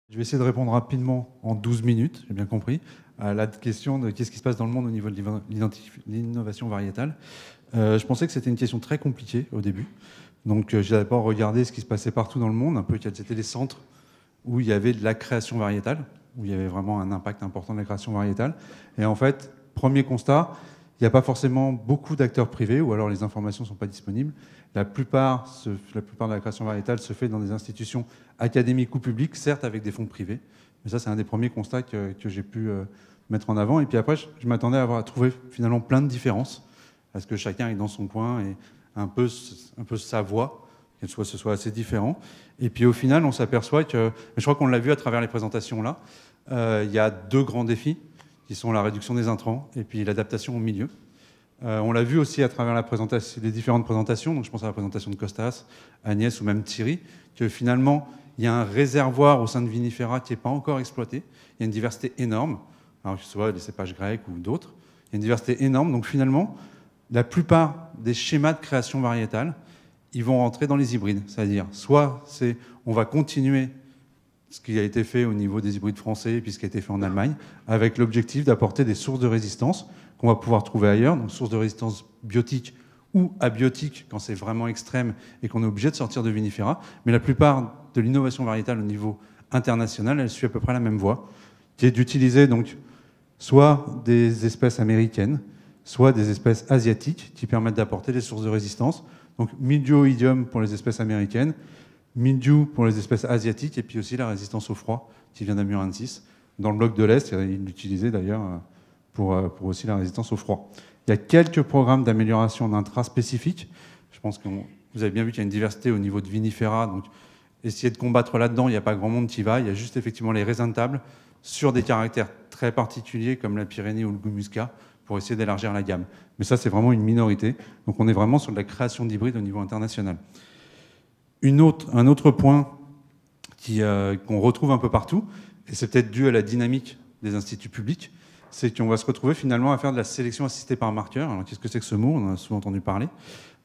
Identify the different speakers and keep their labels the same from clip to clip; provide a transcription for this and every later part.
Speaker 1: Je vais essayer de répondre rapidement en 12 minutes, j'ai bien compris, à la question de qu'est-ce qui se passe dans le monde au niveau de l'innovation variétale. Je pensais que c'était une question très compliquée au début. Donc j'ai d'abord regardé ce qui se passait partout dans le monde, un peu quels étaient les centres où il y avait de la création variétale, où il y avait vraiment un impact important de la création variétale. Et en fait, premier constat, il n'y a pas forcément beaucoup d'acteurs privés, ou alors les informations ne sont pas disponibles. La plupart de la création variétale se fait dans des institutions académiques ou publiques, certes avec des fonds privés. Mais ça, c'est un des premiers constats que j'ai pu mettre en avant. Et puis après, je m'attendais à trouver finalement plein de différences, parce que chacun est dans son coin et un peu sa voix, qu'elle ce soit assez différent. Et puis au final, on s'aperçoit que, je crois qu'on l'a vu à travers les présentations là, il y a deux grands défis, qui sont la réduction des intrants et puis l'adaptation au milieu. On l'a vu aussi à travers les différentes présentations, donc je pense à la présentation de Costas, Agnès ou même Thierry, que finalement, il y a un réservoir au sein de Vinifera qui n'est pas encore exploité. Il y a une diversité énorme, alors que ce soit les cépages grecs ou d'autres. Il y a une diversité énorme, donc finalement, la plupart des schémas de création variétale, ils vont rentrer dans les hybrides. C'est-à-dire, soit on va continuer ce qui a été fait au niveau des hybrides français et puis ce qui a été fait en Allemagne, avec l'objectif d'apporter des sources de résistance qu'on va pouvoir trouver ailleurs, donc sources de résistance biotique ou abiotique quand c'est vraiment extrême et qu'on est obligé de sortir de Vinifera. Mais la plupart de l'innovation variétale au niveau international, elle suit à peu près la même voie, qui est d'utiliser donc soit des espèces américaines, soit des espèces asiatiques qui permettent d'apporter des sources de résistance. Donc Midioidium pour les espèces américaines, Mildiou pour les espèces asiatiques, et puis aussi la résistance au froid qui vient d'Amurensis. Dans le bloc de l'Est, il l'utilisait d'ailleurs pour aussi la résistance au froid. Il y a quelques programmes d'amélioration d'intra-spécifiques. Je pense que vous avez bien vu qu'il y a une diversité au niveau de Vinifera, donc essayer de combattre là-dedans, il n'y a pas grand monde qui va. Il y a juste effectivement les raisins de table sur des caractères très particuliers comme la Pyrénées ou le goût muscat pour essayer d'élargir la gamme. Mais ça, c'est vraiment une minorité. Donc on est vraiment sur de la création d'hybrides au niveau international. Un autre point qu'on retrouve un peu partout, et c'est peut-être dû à la dynamique des instituts publics, c'est qu'on va se retrouver finalement à faire de la sélection assistée par marqueur. Alors qu'est-ce que c'est que ce mot? On en a souvent entendu parler.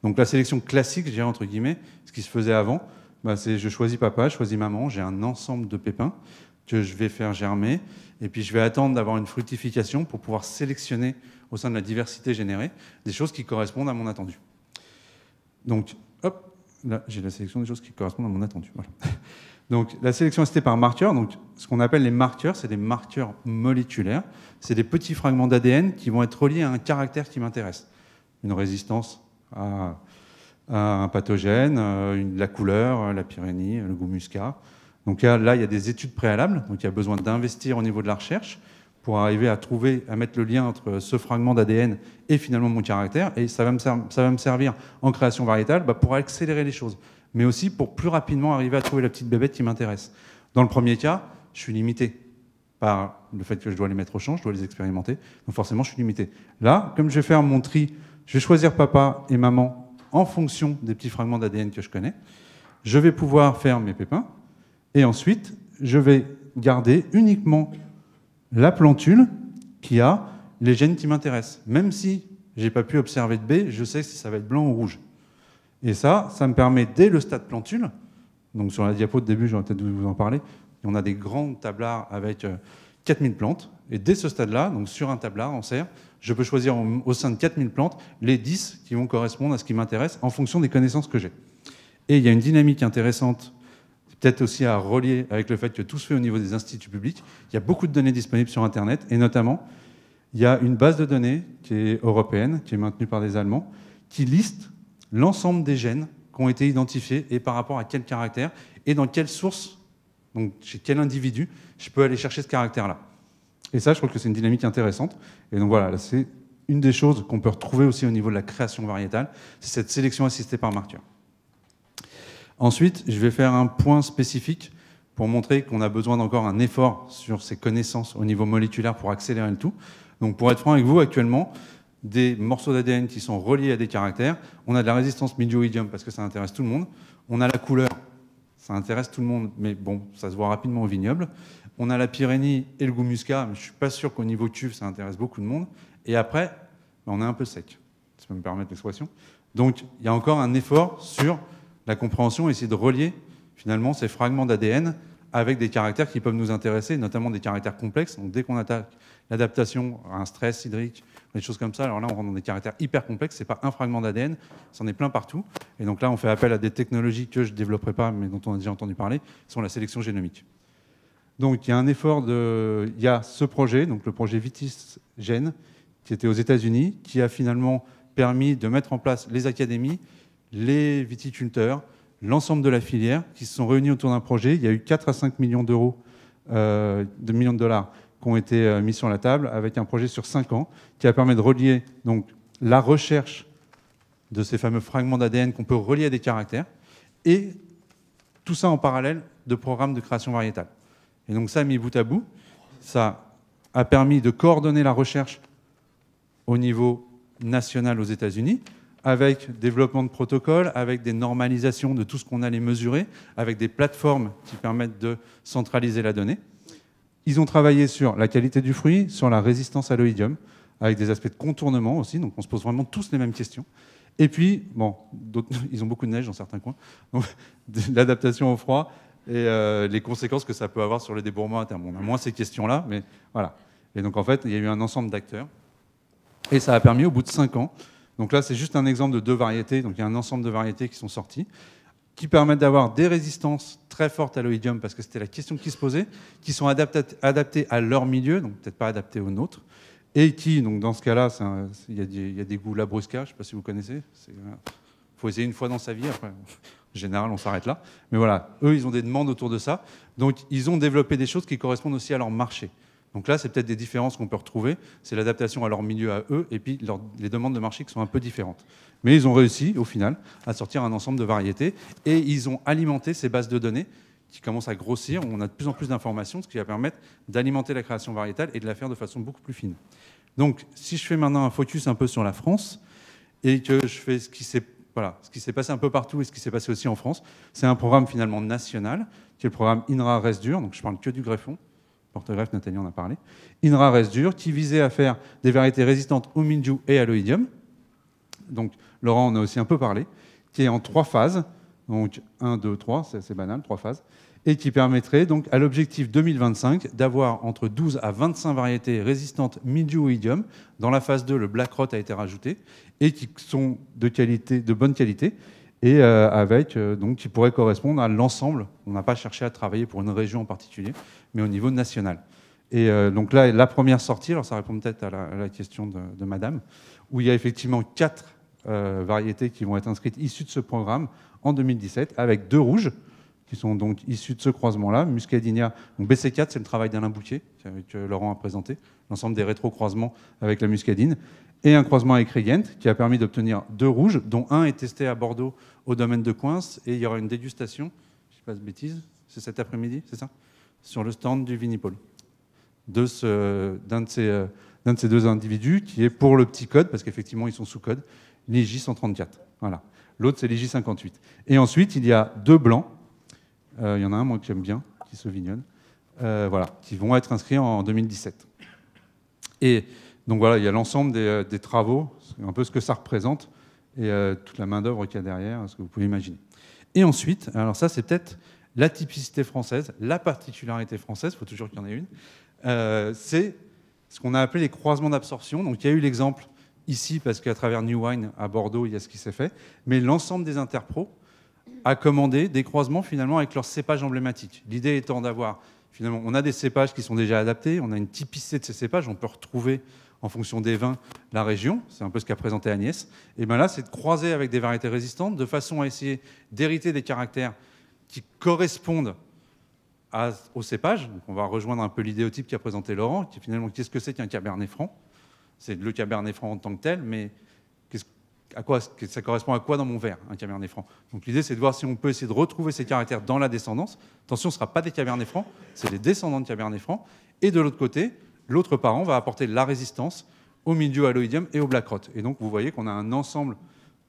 Speaker 1: Donc la sélection classique, je dirais entre guillemets, ce qui se faisait avant, c'est je choisis papa, je choisis maman, j'ai un ensemble de pépins que je vais faire germer, et puis je vais attendre d'avoir une fructification pour pouvoir sélectionner au sein de la diversité générée des choses qui correspondent à mon attendu. Donc, hop, là, j'ai la sélection des choses qui correspondent à mon attendu. Voilà. Donc, la sélection assistée par marqueurs, donc, ce qu'on appelle les marqueurs, c'est des marqueurs moléculaires. C'est des petits fragments d'ADN qui vont être reliés à un caractère qui m'intéresse. Une résistance à un pathogène, la couleur, la pyrénie, le goût muscat. Donc là, il y a des études préalables. Donc, il y a besoin d'investir au niveau de la recherche pour arriver à mettre le lien entre ce fragment d'ADN et finalement mon caractère. Et ça va me servir en création variétale pour accélérer les choses, mais aussi pour plus rapidement arriver à trouver la petite bébête qui m'intéresse. Dans le premier cas, je suis limité par le fait que je dois les mettre au champ, je dois les expérimenter. Donc forcément, je suis limité. Là, comme je vais faire mon tri, je vais choisir papa et maman en fonction des petits fragments d'ADN que je connais. Je vais pouvoir faire mes pépins. Et ensuite, je vais garder uniquement la plantule qui a les gènes qui m'intéressent. Même si je n'ai pas pu observer de B, je sais si ça va être blanc ou rouge. Et ça me permet, dès le stade plantule, donc sur la diapo de début, j'aurais peut-être dû vous en parler, on a des grands tablards avec 4000 plantes. Et dès ce stade-là, donc sur un tablard en serre, je peux choisir au sein de 4000 plantes les 10 qui vont correspondre à ce qui m'intéresse en fonction des connaissances que j'ai. Et il y a une dynamique intéressante, peut-être aussi à relier avec le fait que tout se fait au niveau des instituts publics. Il y a beaucoup de données disponibles sur Internet, et notamment, il y a une base de données qui est européenne, qui est maintenue par des Allemands, qui liste l'ensemble des gènes qui ont été identifiés et par rapport à quel caractère et dans quelle source, donc chez quel individu, je peux aller chercher ce caractère-là. Et ça, je trouve que c'est une dynamique intéressante. Et donc voilà, c'est une des choses qu'on peut retrouver aussi au niveau de la création variétale, c'est cette sélection assistée par marqueur. Ensuite, je vais faire un point spécifique pour montrer qu'on a besoin d'encore un effort sur ces connaissances au niveau moléculaire pour accélérer le tout. Donc pour être franc avec vous, actuellement, des morceaux d'ADN qui sont reliés à des caractères, on a de la résistance midioïdium parce que ça intéresse tout le monde, on a la couleur, ça intéresse tout le monde, mais bon, ça se voit rapidement au vignoble, on a la pyrénie et le goût muscat, mais je ne suis pas sûr qu'au niveau cuve, ça intéresse beaucoup de monde, et après, on est un peu sec, si je peux me permettre l'expression. Donc il y a encore un effort sur la compréhension et essayer de relier finalement ces fragments d'ADN avec des caractères qui peuvent nous intéresser, notamment des caractères complexes. Donc dès qu'on attaque l'adaptation à un stress hydrique, des choses comme ça, alors là on rentre dans des caractères hyper complexes, c'est pas un fragment d'ADN, c'en est plein partout. Et donc là on fait appel à des technologies que je ne développerai pas, mais dont on a déjà entendu parler, qui sont la sélection génomique. Donc il y a un effort il y a ce projet, donc le projet Vitis Gen, qui était aux États-Unis, qui a finalement permis de mettre en place les académies, les viticulteurs, l'ensemble de la filière, qui se sont réunis autour d'un projet. Il y a eu 4 à 5 millions d'euros, millions de dollars, qui ont été mis sur la table, avec un projet sur 5 ans, qui a permis de relier donc, la recherche de ces fameux fragments d'ADN qu'on peut relier à des caractères, et tout ça en parallèle de programmes de création variétale. Et donc ça, mis bout à bout, ça a permis de coordonner la recherche au niveau national aux États-Unis, avec développement de protocoles, avec des normalisations de tout ce qu'on allait mesurer, avec des plateformes qui permettent de centraliser la donnée. Ils ont travaillé sur la qualité du fruit, sur la résistance à l'oïdium, avec des aspects de contournement aussi, donc on se pose vraiment tous les mêmes questions. Et puis, bon, ils ont beaucoup de neige dans certains coins, donc l'adaptation au froid et les conséquences que ça peut avoir sur le débourrement à terme. On a moins ces questions-là, mais voilà. Et donc en fait, il y a eu un ensemble d'acteurs, et ça a permis au bout de 5 ans. Donc là, c'est juste un exemple de 2 variétés. Donc il y a un ensemble de variétés qui sont sorties, qui permettent d'avoir des résistances très fortes à l'oïdium, parce que c'était la question qui se posait, qui sont adaptées à leur milieu, donc peut-être pas adaptées au nôtre, et qui, donc dans ce cas-là, il y a des goûts labrusca, je ne sais pas si vous connaissez. Il faut essayer une fois dans sa vie, après, en général, on s'arrête là. Mais voilà, eux, ils ont des demandes autour de ça. Donc ils ont développé des choses qui correspondent aussi à leur marché. Donc là, c'est peut-être des différences qu'on peut retrouver. C'est l'adaptation à leur milieu à eux et puis les demandes de marché qui sont un peu différentes. Mais ils ont réussi, au final, à sortir un ensemble de variétés et ils ont alimenté ces bases de données qui commencent à grossir. On a de plus en plus d'informations, ce qui va permettre d'alimenter la création variétale et de la faire de façon beaucoup plus fine. Donc, si je fais maintenant un focus un peu sur la France et que je fais ce qui s'est passé un peu partout et ce qui s'est passé aussi en France, c'est un programme finalement national qui est le programme INRA-RESDUR. Donc, je parle que du greffon. Porte-greffe, Nathalie en a parlé. INRA-RESDUR, qui visait à faire des variétés résistantes au mildiou et à l'oïdium. Donc, Laurent en a aussi un peu parlé, qui est en 3 phases. Donc, 1, 2, 3, c'est banal, 3 phases. Et qui permettrait, donc, à l'objectif 2025, d'avoir entre 12 à 25 variétés résistantes mildiou-oïdium. Dans la phase 2, le black rot a été rajouté, et qui sont de bonne qualité, et donc, qui pourraient correspondre à l'ensemble. On n'a pas cherché à travailler pour une région en particulier, mais au niveau national. Et donc là, la première sortie, alors ça répond peut-être à la question de madame, où il y a effectivement 4 variétés qui vont être inscrites issues de ce programme en 2017, avec 2 rouges, qui sont donc issus de ce croisement-là, Muscadinia. Donc BC4, c'est le travail d'Alain Bouquier, que Laurent a présenté, l'ensemble des rétro-croisements avec la muscadine, et un croisement avec Regent, qui a permis d'obtenir 2 rouges, dont un est testé à Bordeaux au domaine de Coinces, et il y aura une dégustation, je ne dis pas de bêtises, c'est cet après-midi, c'est ça ? Sur le stand du Vinipôle, d'un de ces 2 individus, qui est pour le petit code, parce qu'effectivement, ils sont sous code, l'IJ134. Voilà. L'autre, c'est l'IJ58. Et ensuite, il y a 2 blancs. Il y en a un, moi, que j'aime bien, qui se vignonne, voilà, qui vont être inscrits en 2017. Et donc voilà, il y a l'ensemble des travaux, un peu ce que ça représente, et toute la main-d'œuvre qu'il y a derrière, ce que vous pouvez imaginer. Et ensuite, alors ça, c'est peut-être la typicité française, la particularité française, il faut toujours qu'il y en ait une, c'est ce qu'on a appelé les croisements d'absorption. Donc il y a eu l'exemple ici, parce qu'à travers New Wine, à Bordeaux, il y a ce qui s'est fait, mais l'ensemble des interpros a commandé des croisements finalement avec leurs cépages emblématiques. L'idée étant d'avoir, finalement, on a des cépages qui sont déjà adaptés, on a une typicité de ces cépages, on peut retrouver en fonction des vins la région, c'est un peu ce qu'a présenté Agnès, et bien là c'est de croiser avec des variétés résistantes de façon à essayer d'hériter des caractères qui correspondent au cépage. Donc on va rejoindre un peu l'idéotype qu'a présenté Laurent, qui finalement, qu'est-ce que c'est qu'un Cabernet Franc ? C'est le Cabernet Franc en tant que tel, mais ça correspond à quoi dans mon verre, un Cabernet Franc ? Donc l'idée, c'est de voir si on peut essayer de retrouver ces caractères dans la descendance. Attention, ce ne sera pas des Cabernet Francs, c'est les descendants de Cabernet Franc. Et de l'autre côté, l'autre parent va apporter la résistance au mildiou, à l'oïdium et au black rot. Et donc vous voyez qu'on a un ensemble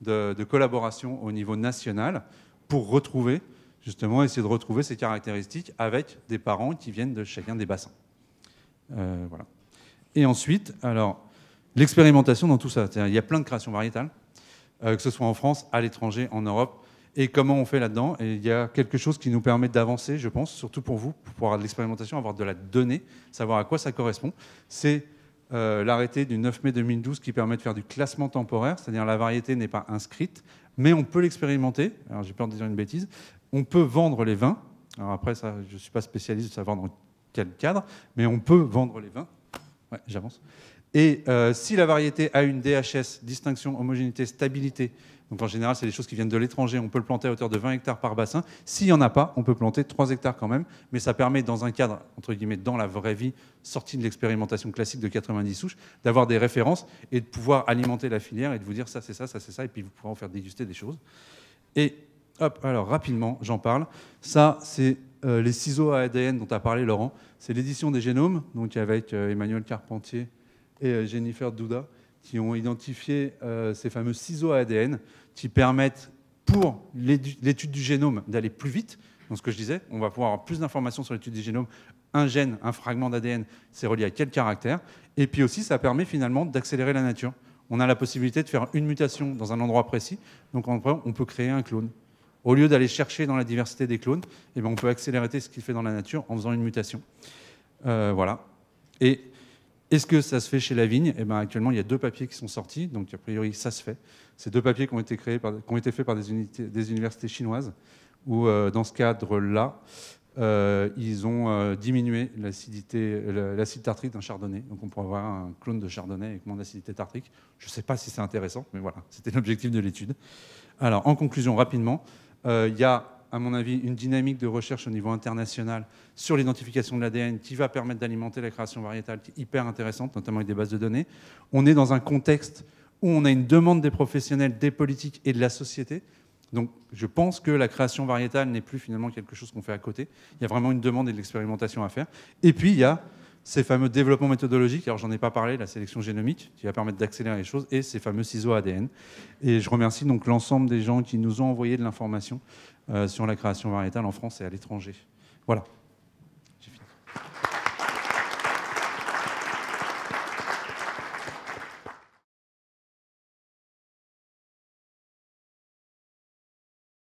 Speaker 1: de collaborations au niveau national pour retrouver, justement, essayer de retrouver ces caractéristiques avec des parents qui viennent de chacun des bassins. Voilà. Et ensuite, alors, l'expérimentation dans tout ça. Il y a plein de créations variétales, que ce soit en France, à l'étranger, en Europe. Et comment on fait là-dedans? Et il y a quelque chose qui nous permet d'avancer, je pense, surtout pour vous, pour avoir de l'expérimentation, avoir de la donnée, savoir à quoi ça correspond. C'est l'arrêté du 9 mai 2012 qui permet de faire du classement temporaire, c'est-à-dire la variété n'est pas inscrite, mais on peut l'expérimenter. Alors j'ai peur de dire une bêtise. On peut vendre les vins. Alors après, ça, je ne suis pas spécialiste de savoir dans quel cadre, mais on peut vendre les vins. Ouais, j'avance. Et si la variété a une DHS, distinction, homogénéité, stabilité, donc en général, c'est des choses qui viennent de l'étranger, on peut le planter à hauteur de 20 hectares par bassin. S'il n'y en a pas, on peut planter 3 hectares quand même, mais ça permet, dans un cadre, entre guillemets, dans la vraie vie, sorti de l'expérimentation classique de 90 souches, d'avoir des références et de pouvoir alimenter la filière et de vous dire ça, c'est ça, ça, c'est ça, et puis vous pourrez en faire déguster des choses. Et hop, alors rapidement, j'en parle. Ça, c'est les ciseaux à ADN dont a parlé Laurent. C'est l'édition des génomes, donc avec Emmanuel Carpentier et Jennifer Douda, qui ont identifié ces fameux ciseaux à ADN qui permettent, pour l'étude du génome, d'aller plus vite. Donc ce que je disais, on va pouvoir avoir plus d'informations sur l'étude du génome. Un gène, un fragment d'ADN, c'est relié à quel caractère. Et puis aussi, ça permet finalement d'accélérer la nature. On a la possibilité de faire une mutation dans un endroit précis. Donc on peut créer un clone. Au lieu d'aller chercher dans la diversité des clones, eh bien, on peut accélérer ce qu'il fait dans la nature en faisant une mutation. Voilà. Et est-ce que ça se fait chez la vigne? Eh bien, actuellement, il y a 2 papiers qui sont sortis, donc a priori, ça se fait. C'est 2 papiers qui ont été faits par des universités chinoises, où dans ce cadre-là, ils ont diminué l'acide tartrique d'un chardonnay. Donc on pourrait avoir un clone de chardonnay avec moins d'acidité tartrique. Je ne sais pas si c'est intéressant, mais voilà, c'était l'objectif de l'étude. Alors, en conclusion, rapidement, il y a, à mon avis, une dynamique de recherche au niveau international sur l'identification de l'ADN qui va permettre d'alimenter la création variétale, qui est hyper intéressante, notamment avec des bases de données. On est dans un contexte où on a une demande des professionnels, des politiques et de la société. Donc, je pense que la création variétale n'est plus finalement quelque chose qu'on fait à côté. Il y a vraiment une demande et de l'expérimentation à faire. Et puis, il y a ces fameux développements méthodologiques, alors j'en ai pas parlé, la sélection génomique, qui va permettre d'accélérer les choses, et ces fameux ciseaux ADN. Et je remercie donc l'ensemble des gens qui nous ont envoyé de l'information sur la création variétale en France et à l'étranger. Voilà.